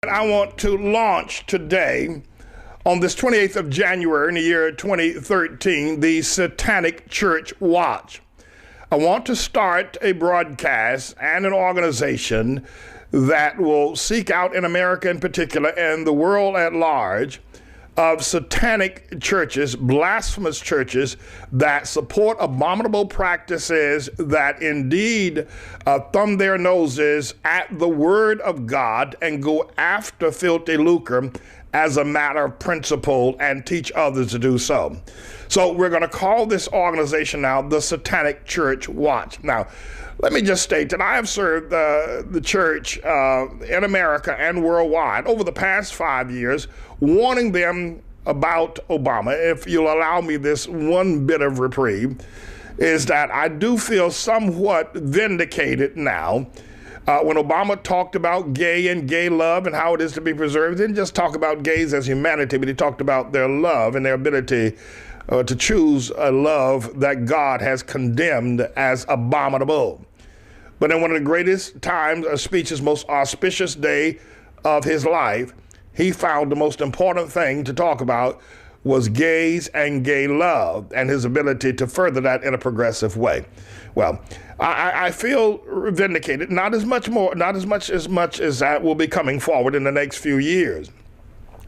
I want to launch today on this 28th of January in the year 2013, the Satanic Church Watch. I want to start a broadcast and an organization that will seek out in America in particular and the world at large of satanic churches, blasphemous churches that support abominable practices that indeed thumb their noses at the word of God and go after filthy lucre as a matter of principle and teach others to do so. So we're going to call this organization now the Satanic Church Watch. Now, let me just state that I have served the church in America and worldwide over the past 5 years, warning them about Obama. If you'll allow me this one bit of reprieve, is that I do feel somewhat vindicated now. When Obama talked about gay and gay love and how it is to be preserved, he didn't just talk about gays as humanity, but he talked about their love and their ability to choose a love that God has condemned as abominable. But in one of the greatest times, a speech's most auspicious day of his life, he found the most important thing to talk about was gays and gay love and his ability to further that in a progressive way. Well, I feel vindicated, not as much as that will be coming forward in the next few years,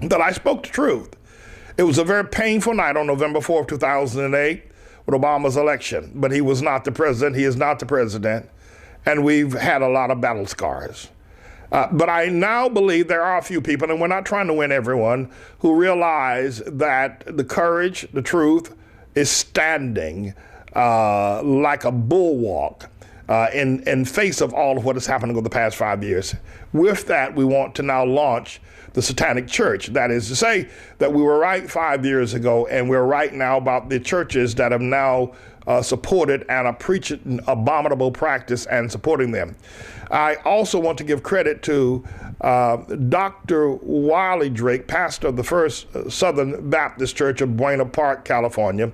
that I spoke the truth. It was a very painful night on November 4th, 2008, with Obama's election, but he was not the president. He is not the president. And we've had a lot of battle scars. But I now believe there are a few people, and we're not trying to win everyone, who realize that the courage, the truth, is standing like a bulwark in face of all of what has happened over the past 5 years. With that, we want to now launch the Satanic Church. That is to say that we were right 5 years ago, and we're right now about the churches that have now supported and are preaching abominable practice and supporting them. I also want to give credit to Dr. Wiley Drake, pastor of the First Southern Baptist Church of Buena Park, California,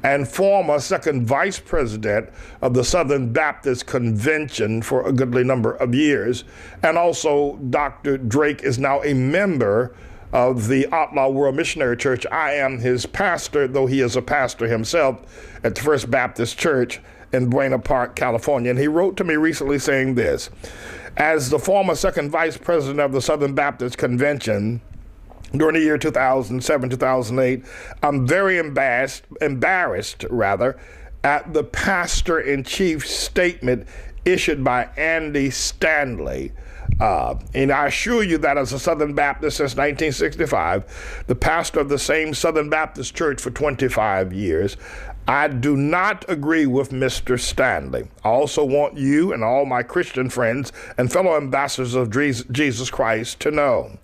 and former second vice president of the Southern Baptist Convention for a goodly number of years. And also Dr. Drake is now a member of the Outlaw World Missionary Church. I am his pastor, though he is a pastor himself at the First Baptist Church in Buena Park, California. And he wrote to me recently saying this: as the former second vice president of the Southern Baptist Convention during the year 2007-2008, I'm very embarrassed at the pastor-in-chief statement issued by Andy Stanley. And I assure you that as a Southern Baptist since 1965, the pastor of the same Southern Baptist Church for 25 years, I do not agree with Mr. Stanley. I also want you and all my Christian friends and fellow ambassadors of Jesus Christ to know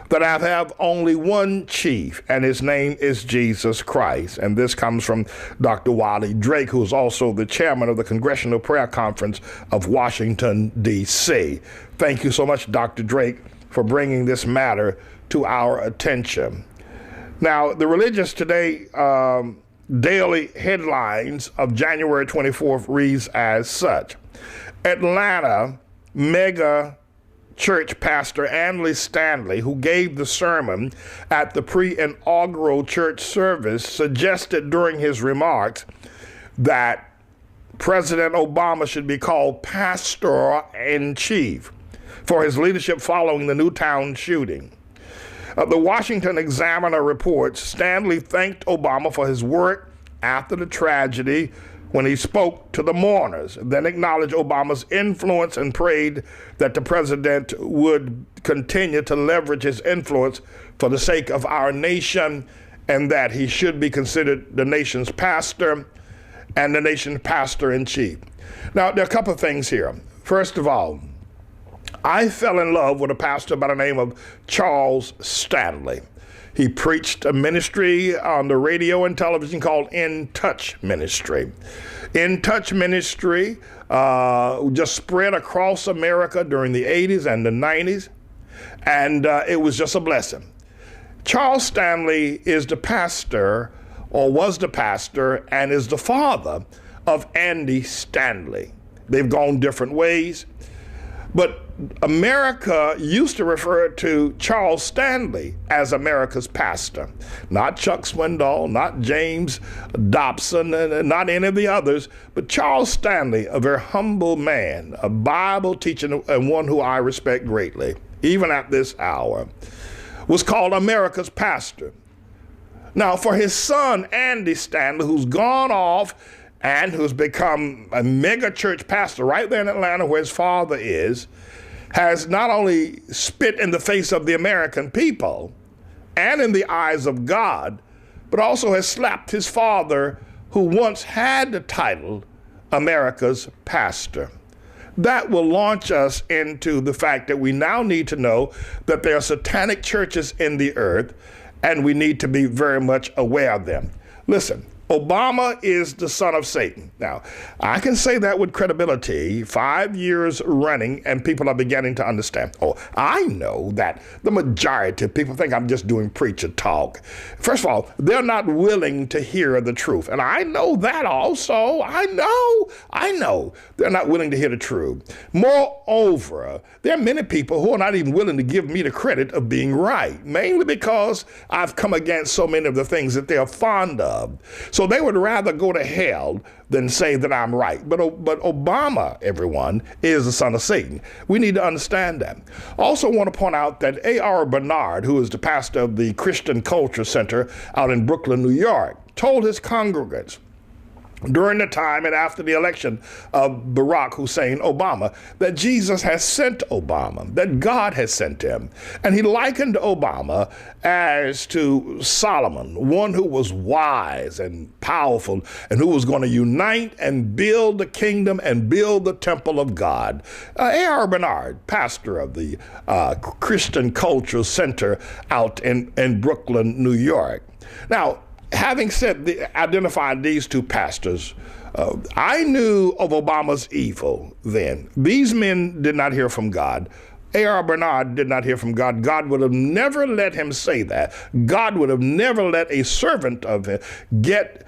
that I have only one chief, and his name is Jesus Christ. And this comes from Dr. Wiley Drake, who is also the chairman of the Congressional Prayer Conference of Washington, D.C. Thank you so much, Dr. Drake, for bringing this matter to our attention. Now, the Religious Today daily headlines of January 24th reads as such: Atlanta mega church pastor Andy Stanley, who gave the sermon at the pre-inaugural church service, suggested during his remarks that President Obama should be called pastor-in-chief for his leadership following the Newtown shooting. The Washington Examiner reports Stanley thanked Obama for his work after the tragedy when he spoke to the mourners, then acknowledged Obama's influence and prayed that the president would continue to leverage his influence for the sake of our nation, and that he should be considered the nation's pastor and the nation's pastor-in-chief. Now, there are a couple of things here. First of all, I fell in love with a pastor by the name of Charles Stanley. He preached a ministry on the radio and television called In Touch Ministry. In Touch Ministry just spread across America during the 80s and the 90s, and it was just a blessing. Charles Stanley is the pastor, or was the pastor, and is the father of Andy Stanley. They've gone different ways. But America used to refer to Charles Stanley as America's pastor, not Chuck Swindoll, not James Dobson, and not any of the others, but Charles Stanley, a very humble man, a Bible teacher, and one who I respect greatly, even at this hour, was called America's pastor. Now, for his son, Andy Stanley, who's gone off and who's become a mega church pastor right there in Atlanta where his father is, has not only spit in the face of the American people and in the eyes of God, but also has slapped his father, who once had the title America's pastor. That will launch us into the fact that we now need to know that there are satanic churches in the earth, and we need to be very much aware of them. Listen, Obama is the son of Satan. Now, I can say that with credibility 5 years running, and people are beginning to understand. Oh, I know that the majority of people think I'm just doing preacher talk. First of all, they're not willing to hear the truth. And I know that also. I know they're not willing to hear the truth. Moreover, there are many people who are not even willing to give me the credit of being right, mainly because I've come against so many of the things that they're fond of. So they would rather go to hell than say that I'm right. But Obama, everyone, is the son of Satan. We need to understand that. Also want to point out that A.R. Bernard, who is the pastor of the Christian Culture Center out in Brooklyn, New York, told his congregants during the time and after the election of Barack Hussein Obama that Jesus has sent Obama, that God has sent him. And he likened Obama as to Solomon, one who was wise and powerful and who was going to unite and build the kingdom and build the temple of God. A.R. Bernard, pastor of the Christian Culture Center out in Brooklyn, New York. Now, having identified these two pastors, I knew of Obama's evil then. These men did not hear from God. A.R. Bernard did not hear from God. God would have never let him say that. God would have never let a servant of him get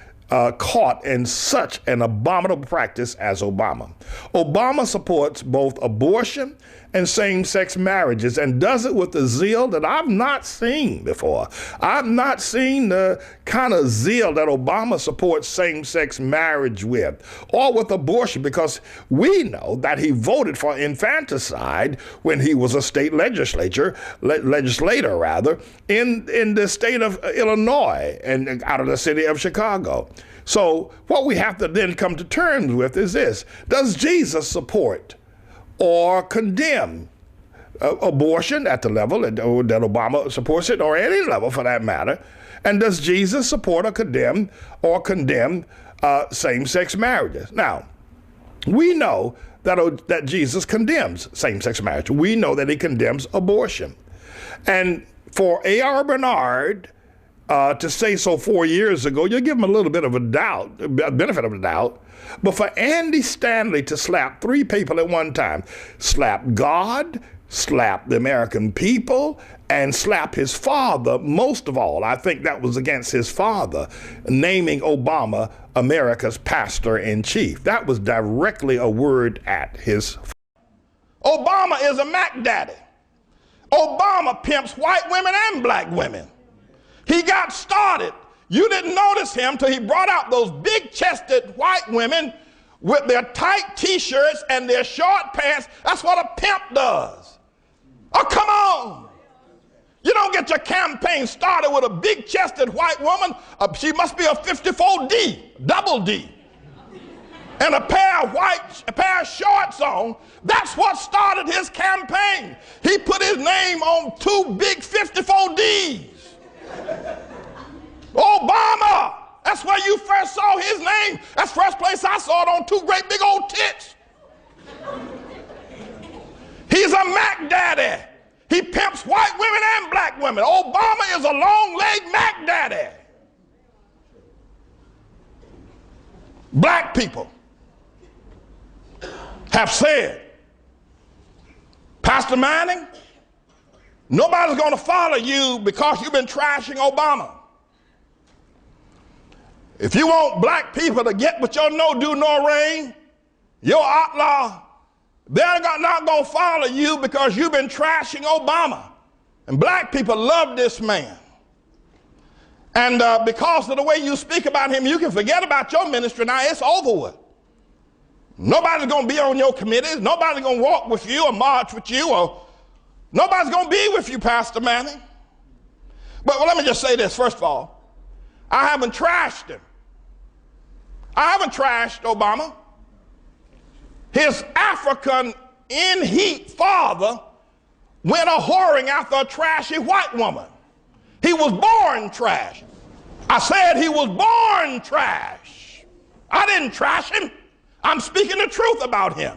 caught in such an abominable practice as Obama. Obama supports both abortion and same-sex marriages, and does it with a zeal that I've not seen before. I've not seen the kind of zeal that Obama supports same-sex marriage with, or with abortion, because we know that he voted for infanticide when he was a state legislator in the state of Illinois and out of the city of Chicago. So what we have to then come to terms with is this: does Jesus support or condemn abortion at the level that Obama supports it, or any level for that matter? And does Jesus support or condemn same-sex marriages? Now, we know that Jesus condemns same-sex marriage. We know that he condemns abortion. And for A.R. Bernard to say so 4 years ago, you give him a little bit of a benefit of the doubt. But for Andy Stanley to slap three people at one time, slap God, slap the American people, and slap his father, most of all, I think that was against his father, naming Obama America's pastor-in-chief. That was directly a word at his father. Obama is a Mac Daddy. Obama pimps white women and black women. He got started. You didn't notice him till he brought out those big-chested white women with their tight T-shirts and their short pants. That's what a pimp does. Oh, come on. You don't get your campaign started with a big-chested white woman. She must be a 54D, double D, and a pair of shorts on. That's what started his campaign. He put his name on two big 54Ds. Obama, that's where you first saw his name. That's the first place I saw it, on two great big old tits. He's a Mac Daddy. He pimps white women and black women. Obama is a long-legged Mac Daddy. Black people have said, Pastor Manning, nobody's going to follow you because you've been trashing Obama. If you want black people to get with your no-do, no-rain, your outlaw They're not going to follow you because you've been trashing Obama. And black people love this man. And because of the way you speak about him, you can forget about your ministry. Now it's over with. Nobody's going to be on your committees. Nobody's going to walk with you or march with you, or nobody's going to be with you, Pastor Manning. But let me just say this, first of all. I haven't trashed him. I haven't trashed Obama. His African in-heat father went a whoring after a trashy white woman. He was born trash. I said he was born trash. I didn't trash him. I'm speaking the truth about him.